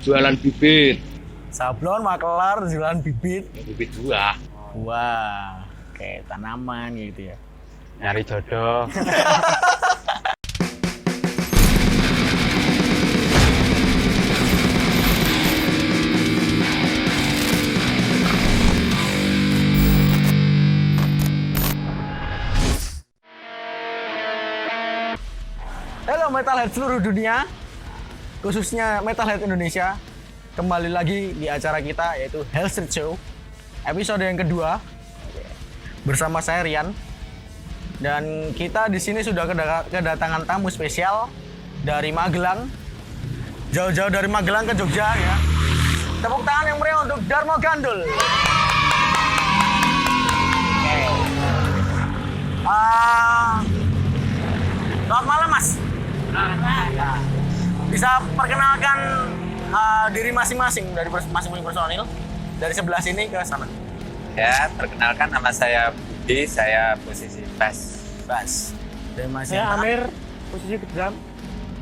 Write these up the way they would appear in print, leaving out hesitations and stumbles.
jualan bibit. Sablon, makelar, jualan bibit. Bibit buah. Wah, kayak tanaman gitu ya. Nyari jodoh. Halo Metalhead seluruh dunia, khususnya Metalhead Indonesia. Kembali lagi di acara kita yaitu Hell Street Show, episode yang kedua bersama saya Rian. Dan kita di sini sudah kedatangan tamu spesial dari Magelang, jauh-jauh dari Magelang ke Jogja ya. Tepuk tangan yang meriah untuk Darmo Gandul. Selamat malam Mas. Bisa perkenalkan diri masing-masing dari masing-masing personil dari sebelah sini ke sana. Ya, perkenalkan nama saya Budi, saya posisi bass. Bas. Dari masing Saya Amir, posisi drum.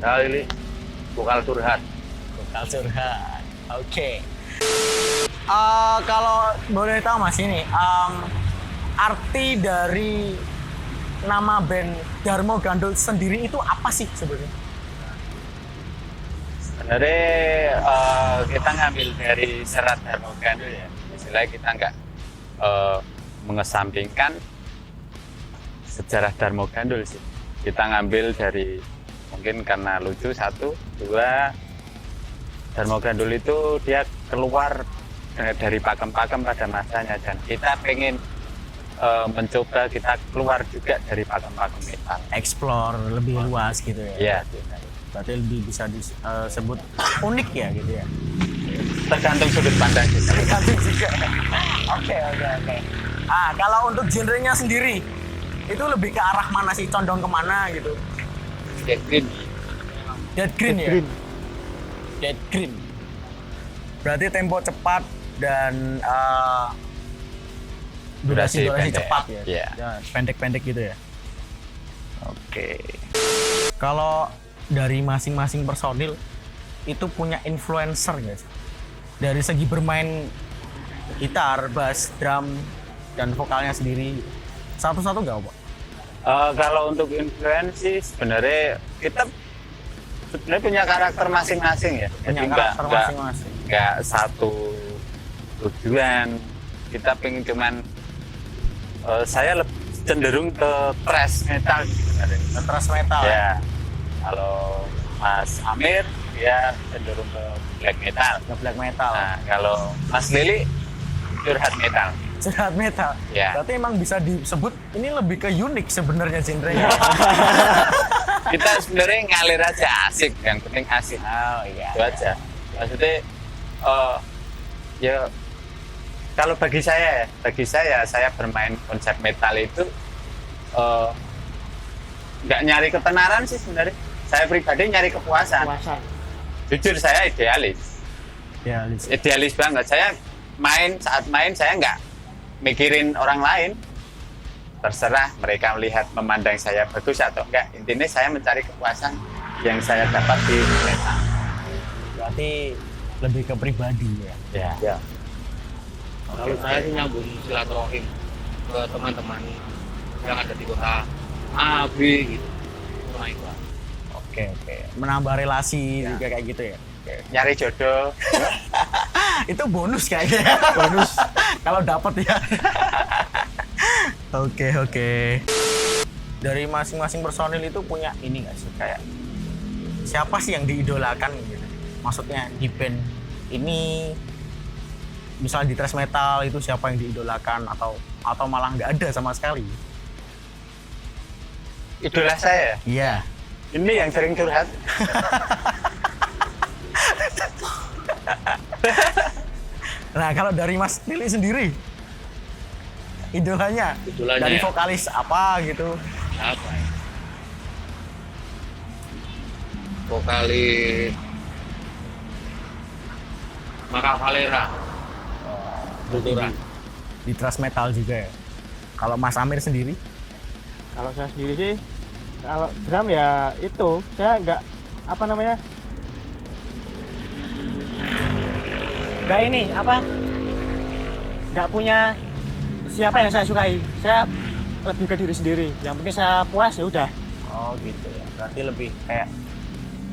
Nah, ini vokal curhat. Vokal curhat. Oke. Kalau boleh tahu Mas ini, arti dari nama band Darmo Gandul sendiri itu apa sih sebenarnya? Sebenarnya kita ngambil dari serat Darmo Gandul ya. Istilahnya kita nggak mengesampingkan sejarah Darmo Gandul sih. Kita ngambil dari mungkin karena lucu satu, dua. Darmo Gandul itu dia keluar dari pakem-pakem pada masanya dan kita pengen mencoba kita keluar juga dari pakem-pakem metal. Explore lebih luas gitu ya. Iya. Berarti lebih bisa disebut unik ya gitu ya. Tergantung sudut pandang kita. Tergantung juga. Oke. Kalau untuk genrenya sendiri itu lebih ke arah mana sih, condong kemana gitu? Dead Green. Dead Green ya? Dead Green. Berarti tempo cepat dan durasi pendek. cepat ya? Iya. Ya, pendek-pendek gitu ya? Oke. Kalau dari masing-masing personil itu punya influencer nggak sih? Dari segi bermain gitar, bass, drum, dan vokalnya sendiri. Satu-satu nggak Pak? Kalau untuk influensi sebenarnya kita sebenarnya punya karakter masing-masing ya. Punya Jadi karakter masing-masing. nggak satu tujuan. Kita pengen cuman saya lebih cenderung ke thrash metal sebenarnya. Thrash metal Ya. Kalau Mas Amir dia cenderung ke black metal. ke black metal. Nah, kalau Mas Lili curhat metal. Curhat metal. Ya. Berarti emang bisa disebut ini lebih ke unik sebenarnya genrenya. Kita sebenarnya ngalir aja asik, yang penting asik. Oh iya. Itu aja. Maksudnya ya kalau bagi saya bermain konsep metal itu nggak nyari ketenaran sih sebenarnya. Saya pribadi nyari kepuasan. Jujur saya idealis. Idealis banget. Saya saat main saya nggak mikirin orang lain. Terserah mereka melihat memandang saya bagus atau enggak. Intinya saya mencari kepuasan yang saya dapat di metal. Berarti lebih ke pribadi ya. Ya. Kalau saya sih nyambung silaturahim ke teman-teman yang ada di kota A, B gitu. Nah, itu. Oke. Menambah relasi juga kayak gitu ya. Nyari jodoh. Itu bonus kayaknya. Bonus kalau dapat ya. Oke. Dari masing-masing personil itu punya ini nggak sih, kayak siapa sih yang diidolakan gitu? Maksudnya di band ini, misalnya di thrash metal itu siapa yang diidolakan atau malah nggak ada sama sekali? Idola saya. Iya. Ini yang sering curhat. Nah kalau dari Mas Lili sendiri, idolanya dari ya? vokalis apa gitu? Apa ya? Vokalis Maka Valera. Kultura. Di thrash metal juga ya. Kalau Mas Amir sendiri? Kalau saya sendiri sih, kalau drum ya itu, saya nggak apa namanya, nggak ini apa, nggak punya siapa yang saya sukai. Saya lebih ke diri sendiri. Yang penting saya puas ya udah. Oh gitu ya. Berarti lebih kayak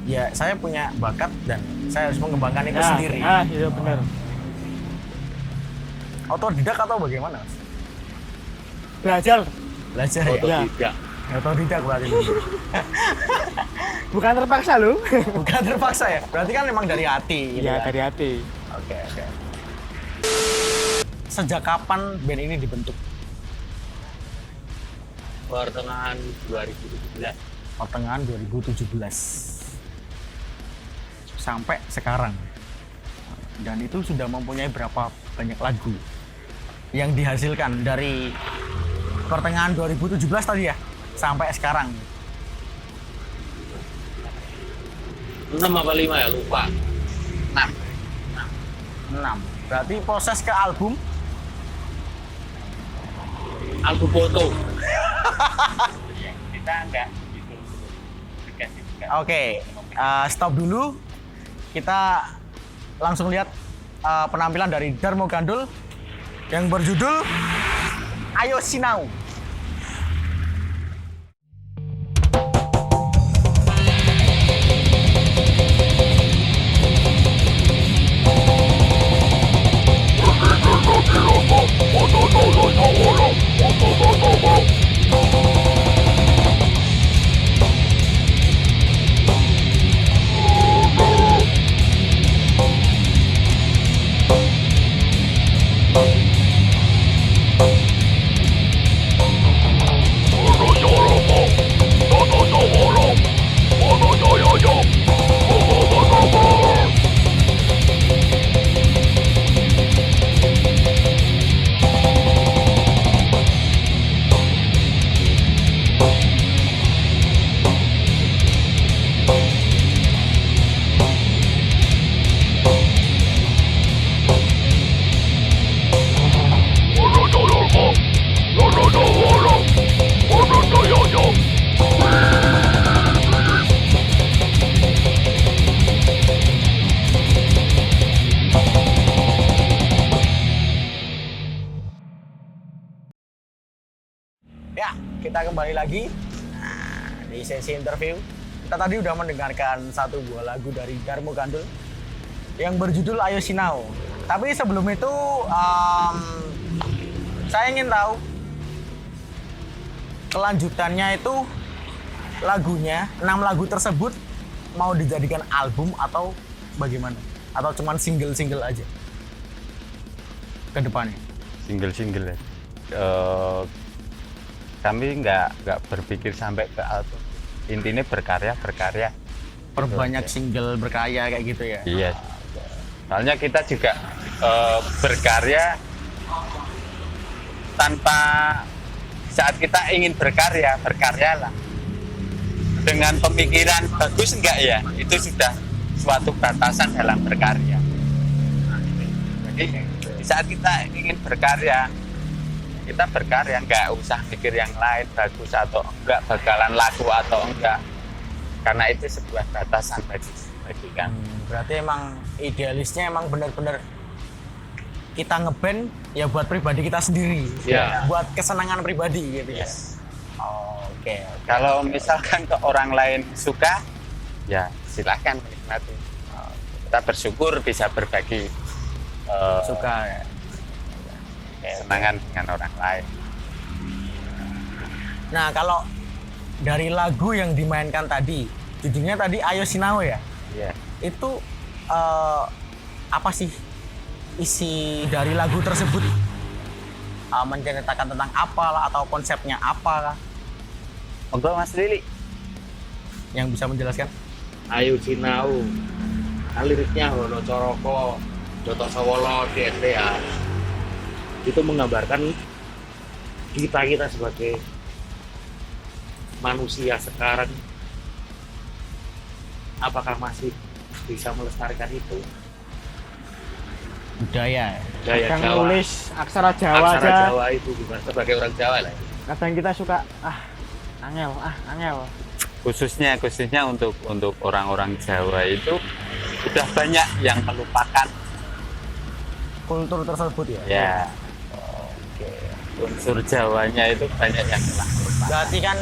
ya saya punya bakat dan saya harus mengembangkan itu sendiri. Iya benar. Otodidak atau bagaimana? Mas? Belajar. Belajar ya? Otodidak. Otodidak berarti. Bukan terpaksa loh. Bukan terpaksa ya? Berarti kan memang dari hati. Iya, kan? dari hati. Oke. Sejak kapan band ini dibentuk? Pertengahan 2017. Pertengahan 2017. Sampai sekarang. Dan itu sudah mempunyai berapa banyak lagu yang dihasilkan dari pertengahan 2017 tadi ya? Sampai sekarang. 6 apa 5 ya? Lupa. 6. Berarti proses ke album? Album foto. Kita enggak gitu. Oke, stop dulu. Kita langsung lihat penampilan dari Darmo Gandul yang berjudul Ayo Sinau. Ya, kita kembali lagi di sesi interview. Kita tadi udah mendengarkan satu buah lagu dari Darmo Gandul yang berjudul Ayo Sinau. Tapi sebelum itu, saya ingin tahu kelanjutannya itu lagunya, 6 lagu tersebut mau dijadikan album atau bagaimana? Atau cuman single-single aja ke depannya? Single-single ya. Kami nggak berpikir sampai ke album. Intinya berkarya. Perbanyak single berkarya kayak gitu ya? Iya. Soalnya kita juga berkarya tanpa saat kita ingin berkaryalah. Dengan pemikiran bagus enggak ya, itu sudah suatu batasan dalam berkarya. Jadi saat kita ingin berkarya, kita berkarya, nggak usah mikir yang lain bagus atau enggak, bakalan laku atau enggak, karena itu sebuah batasan bagi kami. Berarti emang idealisnya emang benar-benar kita ngeband ya buat pribadi kita sendiri, buat kesenangan pribadi gitu ya. Oke. Kalau misalkan ke orang lain suka, ya silahkan menikmati. Kita bersyukur bisa berbagi Suka ya. kesenangan dengan orang lain. Nah, kalau dari lagu yang dimainkan tadi, judulnya tadi Ayo Sinau ya? Iya. Itu apa sih isi dari lagu tersebut? Menceritakan tentang apalah atau konsepnya apalah? Monggo Mas Lili yang bisa menjelaskan? Ayo Sinau. Liriknya Hono Coroko, Joto Sawolo, DSTA. Itu menggambarkan kita sebagai manusia sekarang, apakah masih bisa melestarikan itu Budaya. Yang Jawa, nulis aksara Jawa aksara aja. Jawa itu juga sebagai orang Jawa lah. Kadang kita suka angel. khususnya untuk orang-orang Jawa itu sudah banyak yang melupakan kultur tersebut ya. Ya, Oke. unsur Jawanya itu banyak yang hilang. Berarti kan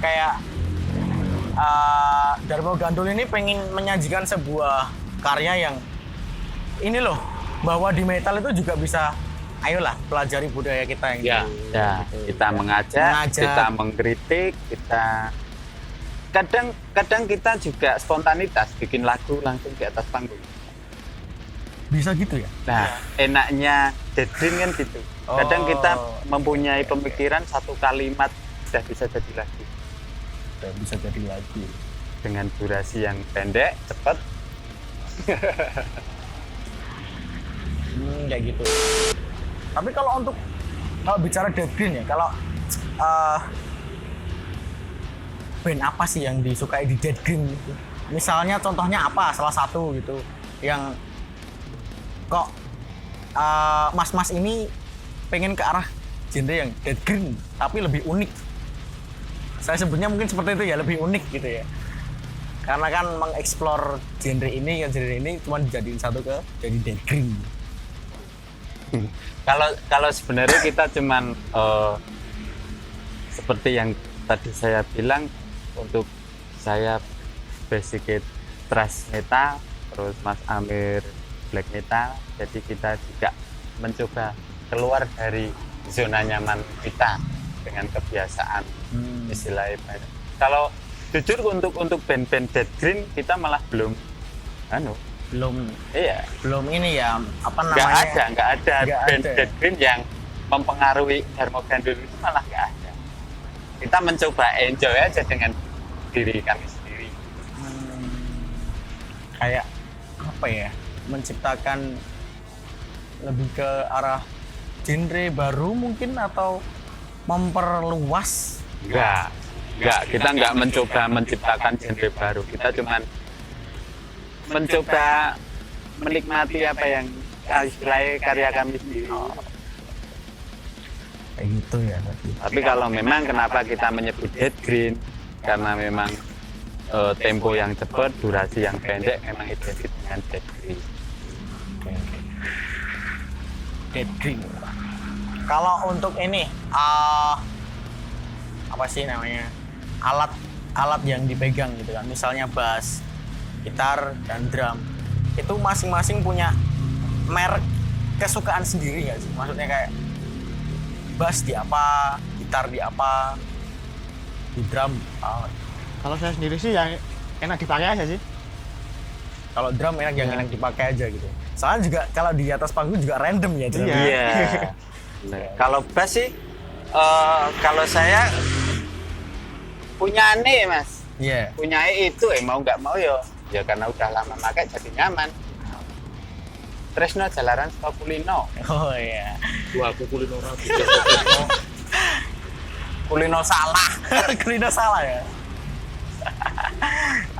kayak Darmo Gandul ini pengen menyajikan sebuah karya yang ini loh, bahwa di metal itu juga bisa, ayolah pelajari budaya kita yang Ya. Ya, kita mengajak, Mengajak. kita mengkritik, kita kadang kita juga spontanitas bikin lagu langsung di atas panggung. bisa gitu ya. Nah, enaknya Dead Green kan gitu. Kadang Oh. kita mempunyai pemikiran satu kalimat sudah bisa jadi lagu Dan bisa jadi lagi. dengan durasi yang pendek, cepat. Kayak gitu. Tapi kalau bicara Dead Green ya, kalau band apa sih yang disukai di Dead Green gitu? Misalnya contohnya apa? Salah satu gitu yang kok mas-mas ini pengen ke arah genre yang Dead Green tapi lebih unik. Saya sebutnya mungkin seperti itu ya, lebih unik gitu ya. Karena kan mengeksplor genre ini cuma dijadiin satu jadi Dead Green. Kalau sebenarnya kita cuman seperti yang tadi saya bilang, untuk saya basic thrash metal, terus Mas Amir black metal, jadi kita juga mencoba keluar dari zona nyaman kita dengan kebiasaan istilahnya. Kalau jujur untuk band-band Dead Green kita malah belum belum ini ya, apa namanya, nggak ada Nggak band ada. Dead Green yang mempengaruhi Darmo Gandul itu, malah nggak ada. Kita mencoba enjoy aja dengan diri kami sendiri. kayak apa ya, menciptakan lebih ke arah genre baru mungkin, atau memperluas. Enggak, kita nggak mencoba menciptakan genre baru. Kita cuman mencoba menikmati apa yang istilahnya karya kami sendiri. Kayak gitu ya tadi. Tapi kalau memang kenapa kita menyebut Dead Green, karena memang tempo yang cepat, durasi yang pendek, memang identik dengan Dead Green. Dead Green. Kalau untuk ini apa sih namanya, alat yang dipegang gitu kan, misalnya bass, gitar, dan drum, itu masing-masing punya merek kesukaan sendiri nggak sih? Maksudnya kayak bass di apa, gitar di apa, di drum. Kalau saya sendiri sih yang enak dipakai aja sih. Kalau drum enak yang enak dipakai aja gitu. Soalnya juga kalau di atas panggung juga random ya drum. Iya. Kalau bass sih, kalau saya punya aneh Mas. Iya. Punya itu mau nggak mau ya karena udah lama pakai jadi nyaman. Tresno Jalaran saka Kulino. Oh iya. Gua aku kulino ora Kulino salah. Kulino salah ya.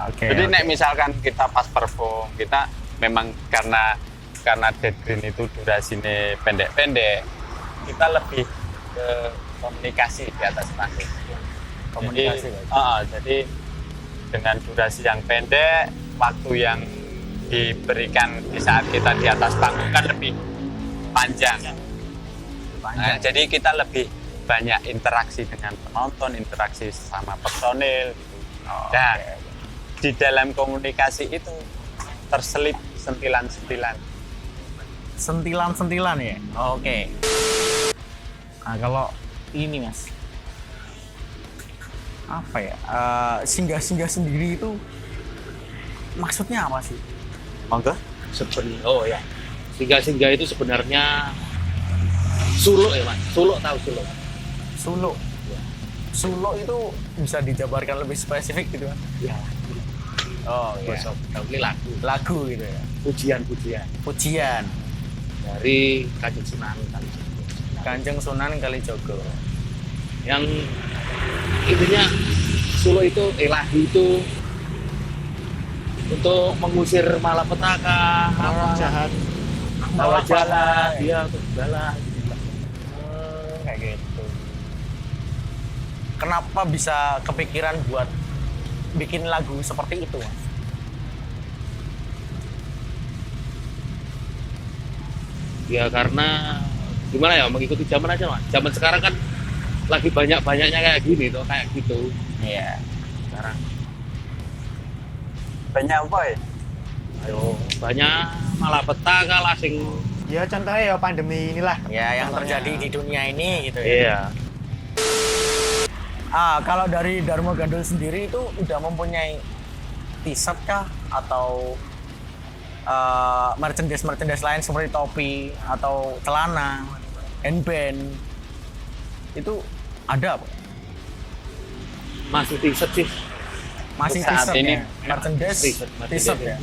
Oke. Jadi nek misalkan kita pas perform, kita memang karena Dead Green itu durasinya pendek-pendek, kita lebih ke komunikasi di atas panggung. Komunikasi, jadi dengan durasi yang pendek, waktu yang diberikan di saat kita di atas panggung kan lebih panjang. Nah, jadi kita lebih banyak interaksi dengan penonton, interaksi sama personil gitu. Dan di dalam komunikasi itu terselip sentilan-sentilan. Sentilan-sentilan ya. Oke. Nah, kalau ini Mas, apa ya? Singgah-singgah sendiri itu maksudnya apa sih? Monggo. Oh ya. Singgah-singgah itu sebenarnya suluk ya Mas. Suluk, tahu suluk? Suluk. Suluk itu bisa dijabarkan lebih spesifik gitu kan? Ya. Oh iya. Bosok, ini lagu. Lagu gitu ya. Pujian-pujian Pujian dari Kanjeng Sunan Kanjeng Sunan Kalijogo. yang intinya suluk itu, ilahi itu untuk mengusir malapetaka, Jahat. bawa jalan, dia untuk bala. Kayak gitu. Kenapa bisa kepikiran buat bikin lagu seperti itu, Mas? Ya karena gimana ya, mengikuti zaman aja mas. Zaman sekarang kan lagi banyak-banyaknya kayak gini tuh, kayak gitu. Iya. Sekarang Banyak apa ya? ayo banyak malapetaka lah sing. Ya contohnya ya pandemi inilah. Ya yang terjadi di dunia ini gitu ya. Iya. Kalau dari Dharma Gandul sendiri itu udah mempunyai t-shirt kah atau merchandise lain seperti topi atau celana, handband itu ada apa? Masih t-shirt sih. Masih Saat t-shirt ini ya? Merchandise t-shirt ya? T-shirt, ya.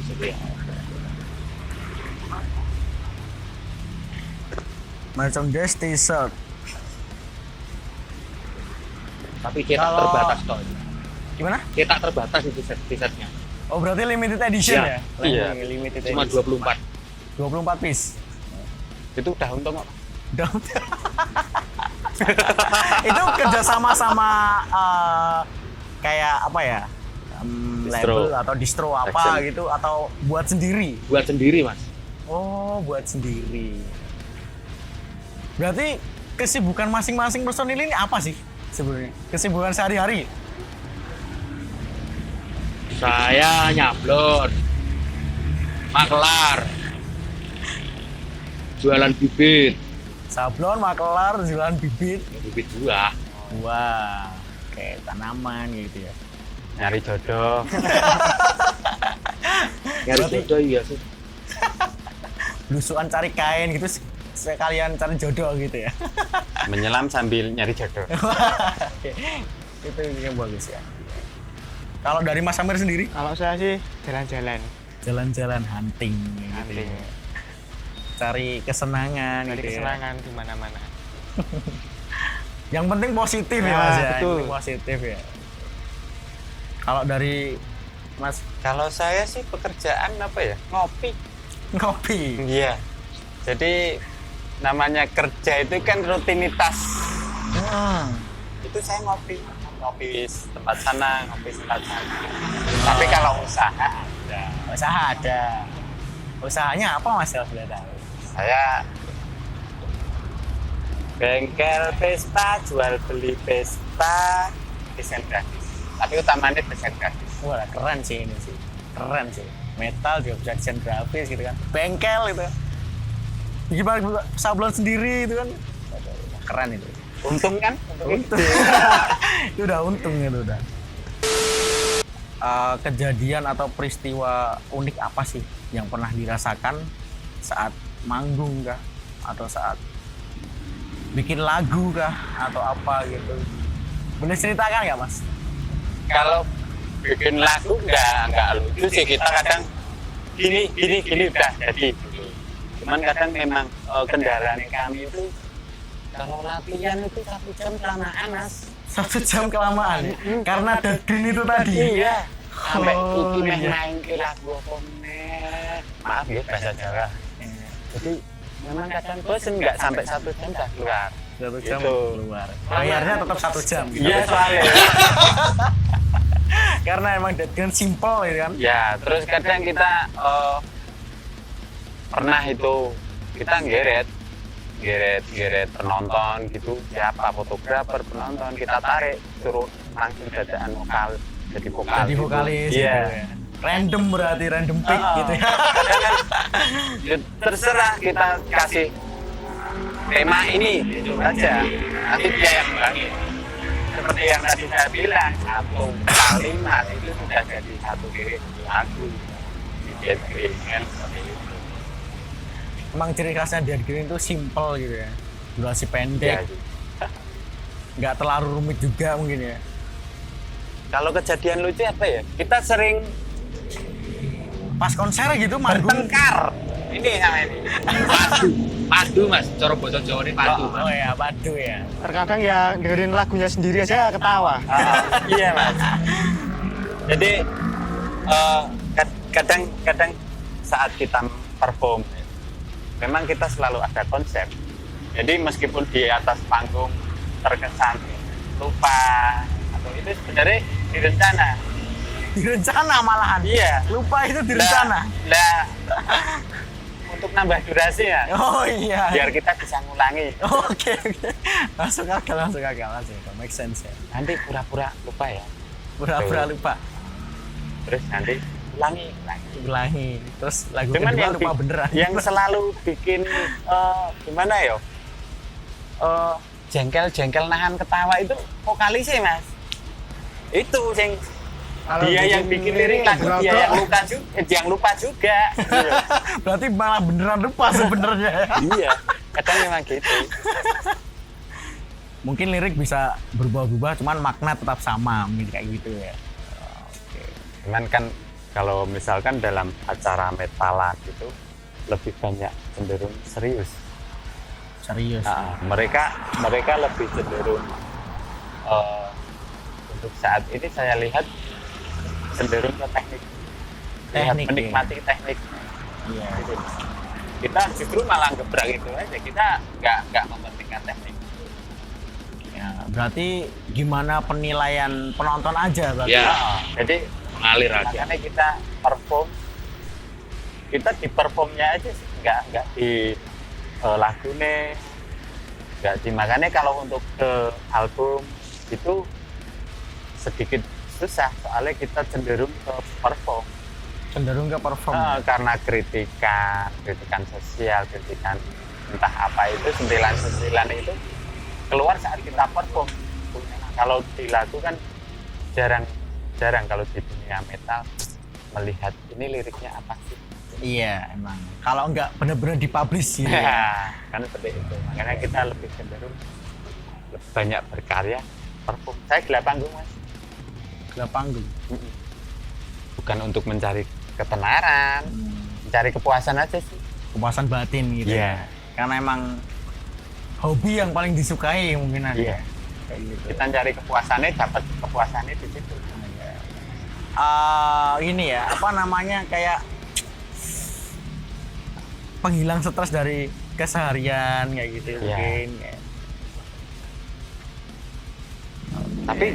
Merchandise t-shirt. Tapi cetak Kalau- terbatas kok. Gimana? Cetak terbatas itu t-shirtnya. Oh berarti limited edition Iya. ya? Iya. Limited Cuma edition. 24. 24 piece. Itu udah untung kok. Itu kerjasama sama kayak apa ya? Distro. Label atau distro apa Action. gitu atau buat sendiri? Buat sendiri mas. Oh, buat sendiri. Berarti kesibukan masing-masing personil ini apa sih sebenarnya? Kesibukan sehari-hari? Saya nyablon, makelar, jualan bibit, Sablon, makelar, jualan bibit. bibit buah. Wah, kayak tanaman gitu ya. Nyari jodoh. Nyari Berarti- jodoh iya sih. Lusuan cari kain gitu sekalian cari jodoh gitu ya. Menyelam sambil nyari jodoh. Itu yang bagus ya. Kalau dari Mas Amir sendiri? Kalau saya sih jalan-jalan. Jalan-jalan hunting gitu Hunting. ya. Cari kesenangan Dari gitu ya. kesenangan di mana-mana. Yang penting positif ya Ya, Mas ya. Yang betul. penting positif ya. Kalau dari Mas Kalau saya sih pekerjaan apa ya? Ngopi. ngopi. Iya. Jadi namanya kerja itu kan rutinitas. Itu saya ngopi tempat sana, ngopi tempat sana. Tapi kalau usaha ada. Usaha ada. Usahanya apa Mas kalau boleh tahu? Saya bengkel Vespa, jual beli Vespa, desain grafis. Tapi utamanya desain grafis. Wah keren sih ini sih. Keren sih. Metal juga bisa desain grafis gitu kan. Bengkel gitu. Gimana sablon sendiri itu kan. Waduh, keren itu. Untung kan? Untung. Itu udah untung itu udah. Kejadian atau peristiwa unik apa sih yang pernah dirasakan saat manggung kah atau saat bikin lagu kah atau apa gitu? Boleh ceritakan nggak Mas? Kalau bikin lagu nggak lucu sih, kita kadang gini udah jadi gitu. Cuman kadang memang kendaraan kami itu kalau latihan itu 1 jam kelamaan Mas. 1 jam kelamaan karena dead green itu tadi. Iya. Sampai Oh, iki meh iya. main ke lagu apa meneh. Maaf ya bahasa Jawa. Jadi memang kadang bosen nggak sampai 1 jam udah keluar. 1 jam Gitu. keluar. Bayarnya tetap 1 jam. Gitu. Iya soalnya. Karena emang dead green simple gitu kan. Ya, terus kadang kita pernah itu kita geret penonton gitu, siapa fotografer, penonton kita tarik suruh langsung dadaan vokal jadi vokalis. Jadi vokalis Iya. gitu ya. Random berarti random pick gitu ya. Kadang kan, ya terserah kita kasih tema ini itu aja. Nanti dia yang bangkit. Seperti yang tadi saya bilang, 1 kalimat itu sudah jadi 1 lirik lagu. Di Dead Green kan seperti itu. Emang ciri khasnya dead green itu simple gitu ya. Durasi Ya, pendek, nggak terlalu rumit juga mungkin ya. kalau kejadian lucu apa ya? Kita sering Pas konser gitu manggung. bertengkar. Ini sama ini. Padu mas, cara bahasa Jawa ini padu mas. Oh ya, padu ya. Terkadang ya dengerin lagunya sendiri aja ketawa. Iya mas. Jadi kadang saat kita perform, memang kita selalu ada konsep. Jadi meskipun di atas panggung terkesan lupa atau itu sebenarnya direncana. Direncana malahan. Iya. Lupa itu direncana. Lah, untuk nambah durasi ya. Oh iya. Biar kita bisa ngulangi. Oke. Masuk akal. Make sense ya. Nanti pura-pura lupa ya. Pura-pura lupa. Terus nanti ulangi. Terus lagu Cuman kedua yang lupa beneran. yang selalu bikin gimana ya? Jengkel nahan ketawa itu vokalisnya Mas. Itu sing dia yang bikin lirik lagu, dia yang lupa juga. Berarti malah beneran lupa sebenarnya. Iya, kadang memang gitu. Mungkin lirik bisa berubah-ubah, cuman makna tetap sama, mungkin kayak gitu ya. Oke. Cuman kan kalau misalkan dalam acara metalan itu lebih banyak cenderung serius. Serius. Mereka lebih cenderung untuk saat ini saya lihat cenderung ke teknik menikmati teknik. Iya. Gitu. Kita justru malah gebrak itu aja, kita nggak mementingkan teknik. Ya, berarti gimana penilaian penonton aja berarti. Ya, jadi mengalir aja. makanya kita di performnya aja sih, nggak di lagune, nggak di, makanya kalau untuk ke album itu sedikit susah, soalnya kita cenderung ke perform. Karena kritikan sosial, kritikan entah apa itu, sentilan itu keluar saat kita perform. Kalau di lagu kan jarang kalau di dunia metal melihat ini liriknya apa sih. Iya, emang. Kalau nggak benar-benar dipublish gitu. Kan seperti itu. Makanya kita lebih cenderung banyak berkarya, perform. Saya gelap panggung, Mas. Gelap panggung. Bukan untuk mencari ketenaran, mencari kepuasan aja sih. Kepuasan batin gitu. Iya. Karena emang hobi yang paling disukai mungkin aja. Iya. Kayak gitu. Kita cari kepuasannya, dapat kepuasannya di situ. Ini ya, apa namanya, kayak penghilang stres dari keseharian kayak gitu Iya. mungkin. Tapi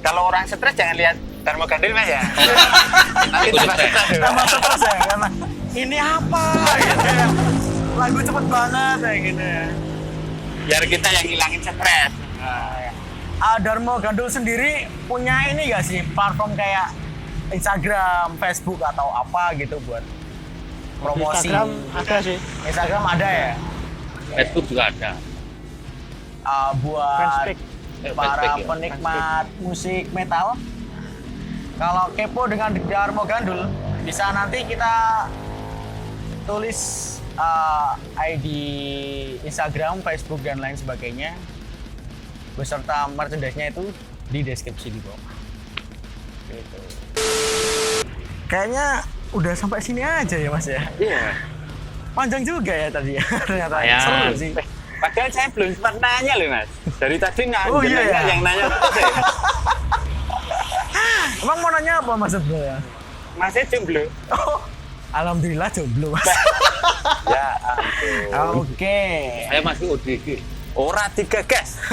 kalau orang stres jangan lihat Darmo Gandil Mas ya. Nanti tambah stres. Tambah stres ya, karena ini apa gitu ya. Lagu cepet banget kayak gitu ya. Biar kita yang ngilangin stres. Darmo Gandul sendiri punya ini gak sih, platform kayak Instagram, Facebook atau apa gitu buat promosi? Instagram ada sih. Instagram ada ya? Facebook juga ada. Buat Fanspage. para Fanspage, ya. penikmat musik metal, kalau kepo dengan Darmo Gandul, bisa nanti kita tulis ID Instagram, Facebook, dan lain sebagainya beserta merchandise-nya itu di deskripsi di bawah. Gitu. Kayaknya udah sampai sini aja ya Mas ya. Iya. Panjang juga ya tadi ya ternyata. Lumayan. Seru sih. Padahal saya belum sempat nanya loh Mas. Dari tadi Oh, iya, ya? yang nanya terus ya. Emang mau nanya apa Mas Bro ya? Masih jomblo. Oh, alhamdulillah jomblo Mas. Ya ampun. Oke. Saya masih ODG. Ora digagas.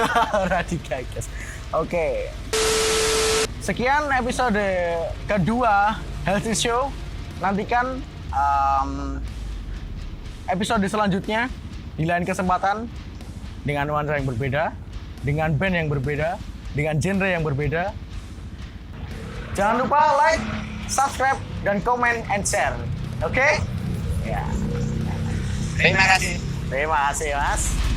Radigagas. Oke. Sekian episode kedua Healthy Show. Nantikan episode selanjutnya di lain kesempatan dengan nuansa yang berbeda, dengan band yang berbeda, dengan genre yang berbeda. Jangan lupa like, subscribe, dan komen and share. Oke? Ya. Terima kasih. Terima kasih, Mas.